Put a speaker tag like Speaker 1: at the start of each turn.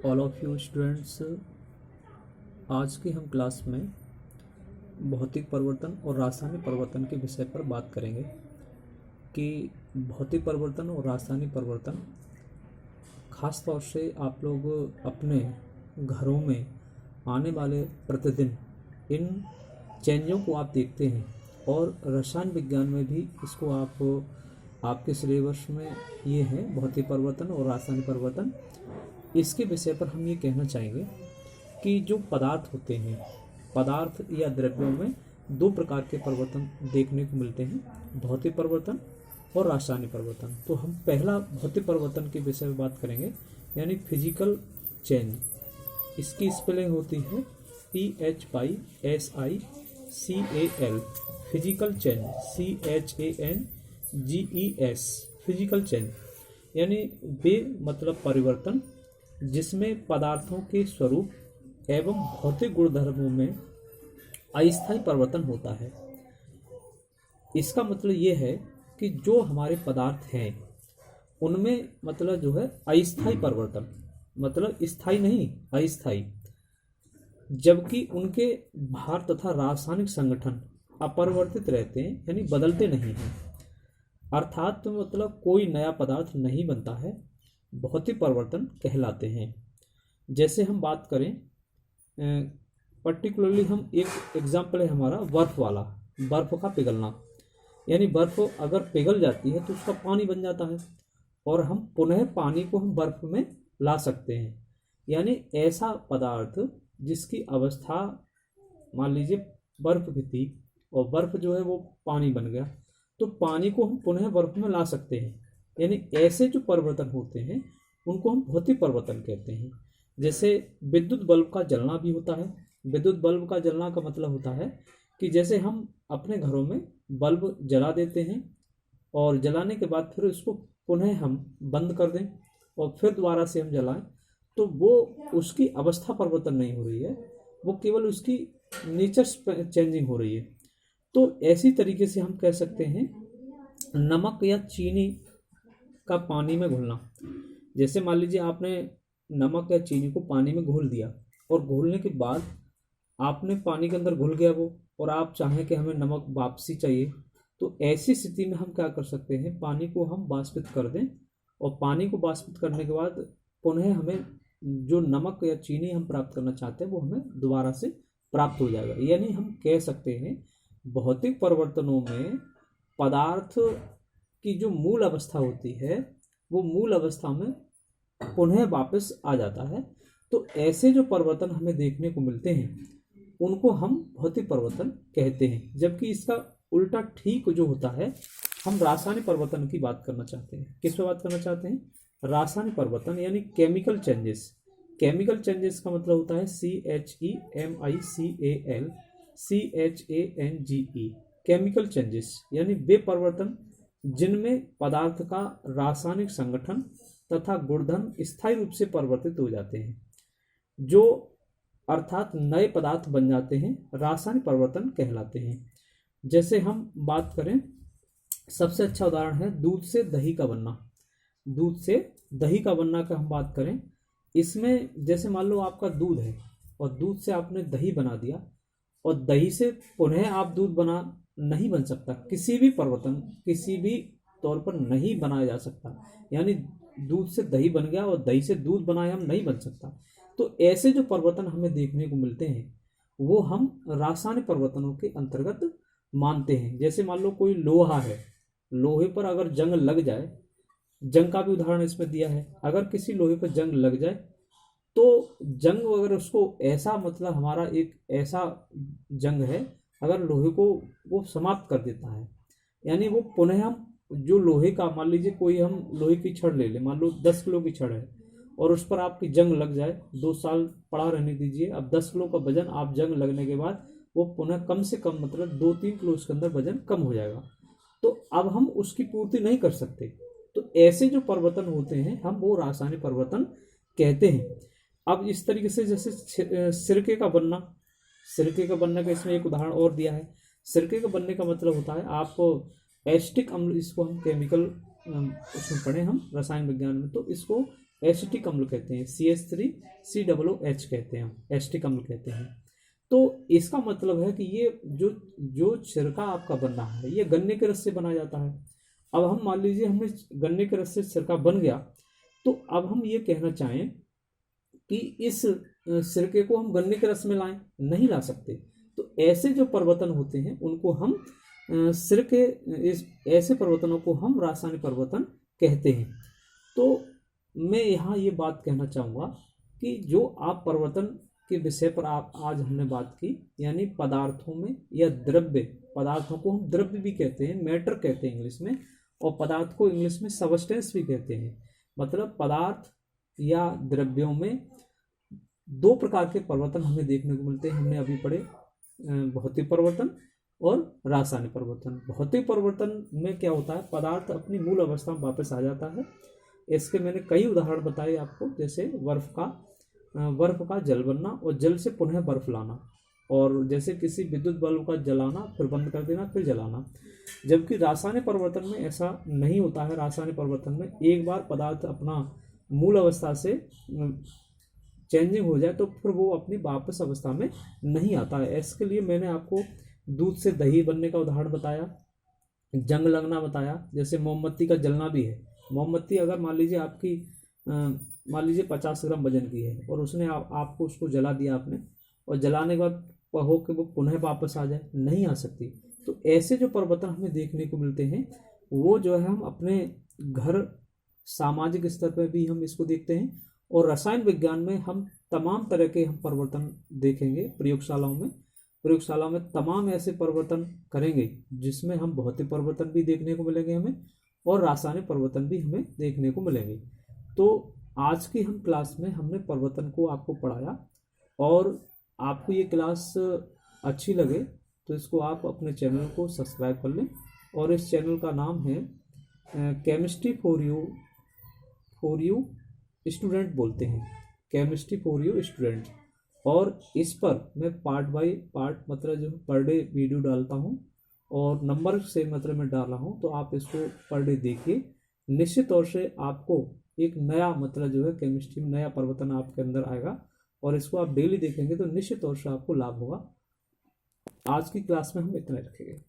Speaker 1: All of you students, आज की हम क्लास में भौतिक परिवर्तन और रासायनिक परिवर्तन के विषय पर बात करेंगे कि भौतिक परिवर्तन और रासायनिक परिवर्तन खास तौर से आप लोग अपने घरों में आने वाले प्रतिदिन इन चेंजों को आप देखते हैं और रसायन विज्ञान में भी इसको आपके सिलेबस में ये है भौतिक परिवर्तन और रासायनिक परिवर्तन। इसके विषय पर हम ये कहना चाहेंगे कि जो पदार्थ होते हैं, पदार्थ या द्रव्यों में दो प्रकार के परिवर्तन देखने को मिलते हैं, भौतिक परिवर्तन और रासायनिक परिवर्तन। तो हम पहला भौतिक परिवर्तन के विषय में बात करेंगे, यानी फिजिकल चेंज। इसकी स्पेलिंग होती है PHYSICAL, physical change, CHANGES, physical change यानी वे मतलब परिवर्तन जिसमें पदार्थों के स्वरूप एवं भौतिक गुणधर्मों में अस्थायी परिवर्तन होता है। इसका मतलब ये है कि जो हमारे पदार्थ हैं उनमें मतलब जो है अस्थायी परिवर्तन, मतलब स्थायी नहीं, अस्थायी, जबकि उनके भार तथा रासायनिक संगठन अपरिवर्तित रहते हैं, यानी बदलते नहीं हैं। अर्थात तो मतलब कोई नया पदार्थ नहीं बनता है, भौतिक परिवर्तन कहलाते हैं। जैसे हम बात करें पर्टिकुलरली, हम एक एग्जाम्पल है हमारा बर्फ वाला, बर्फ का पिघलना। यानी बर्फ अगर पिघल जाती है तो उसका पानी बन जाता है और हम पुनः पानी को हम बर्फ में ला सकते हैं। यानी ऐसा पदार्थ जिसकी अवस्था मान लीजिए बर्फ की थी और बर्फ जो है वो पानी बन गया, तो पानी को हम पुनः बर्फ में ला सकते हैं। यानी ऐसे जो परिवर्तन होते हैं उनको हम भौतिक परिवर्तन कहते हैं। जैसे विद्युत बल्ब का जलना भी होता है। विद्युत बल्ब का जलना का मतलब होता है कि जैसे हम अपने घरों में बल्ब जला देते हैं और जलाने के बाद फिर उसको पुनः हम बंद कर दें और फिर दोबारा से हम जलाएं, तो वो उसकी अवस्था परिवर्तन नहीं हो रही है, वो केवल उसकी नेचर चेंजिंग हो रही है। तो ऐसी तरीके से हम कह सकते हैं नमक या चीनी का पानी में घुलना। जैसे मान लीजिए आपने नमक या चीनी को पानी में घोल दिया और घोलने के बाद आपने पानी के अंदर घुल गया वो, और आप चाहें कि हमें नमक वापसी चाहिए, तो ऐसी स्थिति में हम क्या कर सकते हैं, पानी को हम वाष्पित कर दें और पानी को वाष्पित करने के बाद पुनः हमें जो नमक या चीनी हम प्राप्त करना चाहते हैं वो हमें दोबारा से प्राप्त हो जाएगा। यानी हम कह सकते हैं भौतिक परिवर्तनों में पदार्थ की जो मूल अवस्था होती है वो मूल अवस्था में पुनः वापस आ जाता है। तो ऐसे जो परिवर्तन हमें देखने को मिलते हैं उनको हम भौतिक परिवर्तन कहते हैं। जबकि इसका उल्टा ठीक जो होता है, हम रासायनिक परिवर्तन की बात करना चाहते हैं। किस पे बात करना चाहते हैं? रासायनिक परिवर्तन यानी केमिकल चेंजेस। केमिकल चेंजेस का मतलब होता है CHEMICAL केमिकल चेंजेस, यानी वे परिवर्तन जिनमें पदार्थ का रासायनिक संगठन तथा गुणधर्म स्थायी रूप से परिवर्तित हो जाते हैं, जो अर्थात नए पदार्थ बन जाते हैं, रासायनिक परिवर्तन कहलाते हैं। जैसे हम बात करें, सबसे अच्छा उदाहरण है दूध से दही का बनना। दूध से दही का बनना का हम बात करें, इसमें जैसे मान लो आपका दूध है और दूध से आपने दही बना दिया और दही से पुनः आप दूध बना नहीं बन सकता, किसी भी परिवर्तन किसी भी तौर पर नहीं बनाया जा सकता। यानी दूध से दही बन गया और दही से दूध बनाया हम नहीं बन सकता। तो ऐसे जो परिवर्तन हमें देखने को मिलते हैं वो हम रासायनिक परिवर्तनों के अंतर्गत मानते हैं। जैसे मान लो कोई लोहा है, लोहे पर अगर जंग लग जाए, जंग का भी उदाहरण इसमें दिया है, अगर किसी लोहे पर जंग लग जाए तो जंग अगर उसको ऐसा, मतलब हमारा एक ऐसा जंग है अगर लोहे को वो समाप्त कर देता है, यानी वो पुनः हम जो लोहे का, मान लीजिए कोई हम लोहे की छड़ ले लें, मान लो 10 किलो की छड़ है और उस पर आपकी जंग लग जाए, 2 साल पड़ा रहने दीजिए, अब 10 किलो का वजन आप जंग लगने के बाद वो पुनः कम से कम मतलब 2-3 किलो उसके अंदर वजन कम हो जाएगा, तो अब हम उसकी पूर्ति नहीं कर सकते। तो ऐसे जो परिवर्तन होते हैं हम वो रासायनिक परिवर्तन कहते हैं। अब इस तरीके से जैसे सिरके का बनना, सिरके का बनने का इसमें एक उदाहरण और दिया है। सिरके का बनने का मतलब होता है आप एसिटिक अम्ल, इसको हम केमिकल उसमें पढ़े हम रसायन विज्ञान में, तो इसको एसिटिक अम्ल कहते हैं, CH3COOH कहते हैं, हम एसिटिक अम्ल कहते हैं। तो इसका मतलब है कि ये जो जो सिरका आपका बन रहा है ये गन्ने के रस से बना जाता है। अब हम मान लीजिए हमने गन्ने के रस से सिरका बन गया, तो अब हम ये कहना चाहें कि इस सिरके को हम गन्ने के रस में लाएं, नहीं ला सकते। तो ऐसे जो परिवर्तन होते हैं उनको हम सिरके, इस ऐसे परिवर्तनों को हम रासायनिक परिवर्तन कहते हैं। तो मैं यहाँ ये बात कहना चाहूँगा कि जो आप परिवर्तन के विषय पर आप आज हमने बात की, यानी पदार्थों में या द्रव्य, पदार्थों को हम द्रव्य भी कहते हैं, मैटर कहते हैं इंग्लिश में, और पदार्थ को इंग्लिश में सबस्टेंस भी कहते हैं। मतलब पदार्थ या द्रव्यों में दो प्रकार के परिवर्तन हमें देखने को मिलते हैं। हमने अभी पढ़े भौतिक परिवर्तन और रासायनिक परिवर्तन। भौतिक परिवर्तन में क्या होता है, पदार्थ अपनी मूल अवस्था में वापस आ जाता है। इसके मैंने कई उदाहरण बताए आपको, जैसे बर्फ का जल बनना और जल से पुनः बर्फ लाना, और जैसे किसी विद्युत बल्ब का जलाना फिर बंद कर देना फिर जलाना। जबकि रासायनिक परिवर्तन में ऐसा नहीं होता है। रासायनिक परिवर्तन में एक बार पदार्थ अपना मूल अवस्था से चेंजिंग हो जाए तो फिर वो अपनी वापस अवस्था में नहीं आता है। इसके लिए मैंने आपको दूध से दही बनने का उदाहरण बताया, जंग लगना बताया, जैसे मोमबत्ती का जलना भी है। मोमबत्ती अगर मान लीजिए आपकी मान लीजिए 50 ग्राम वजन की है और उसने आपको उसको जला दिया आपने, और जलाने के बाद हो कि वो पुनः वापस आ जाए, नहीं आ सकती। तो ऐसे जो परिवर्तन हमें देखने को मिलते हैं वो जो है हम अपने घर, सामाजिक स्तर पर भी हम इसको देखते हैं, और रसायन विज्ञान में हम तमाम तरह के हम परिवर्तन देखेंगे प्रयोगशालाओं में। प्रयोगशाला में तमाम ऐसे परिवर्तन करेंगे जिसमें हम भौतिक परिवर्तन भी देखने को मिलेंगे हमें, और रासायनिक परिवर्तन भी हमें देखने को मिलेंगे। तो आज की हम क्लास में हमने परिवर्तन को आपको पढ़ाया, और आपको ये क्लास अच्छी लगे तो इसको आप अपने चैनल को सब्सक्राइब कर लें। और इस चैनल का नाम है केमिस्ट्री फॉर यू स्टूडेंट बोलते हैं, केमिस्ट्री फॉर यू स्टूडेंट। और इस पर मैं पार्ट बाय पार्ट मतलब जो पर डे वीडियो डालता हूँ, और नंबर से मतलब मैं डाल रहा हूँ, तो आप इसको पर डे देखिए। निश्चित तौर से आपको एक नया मतलब जो है केमिस्ट्री में नया परिवर्तन आपके अंदर आएगा, और इसको आप डेली देखेंगे तो निश्चित तौर से आपको लाभ होगा। आज की क्लास में हम इतना रखेंगे।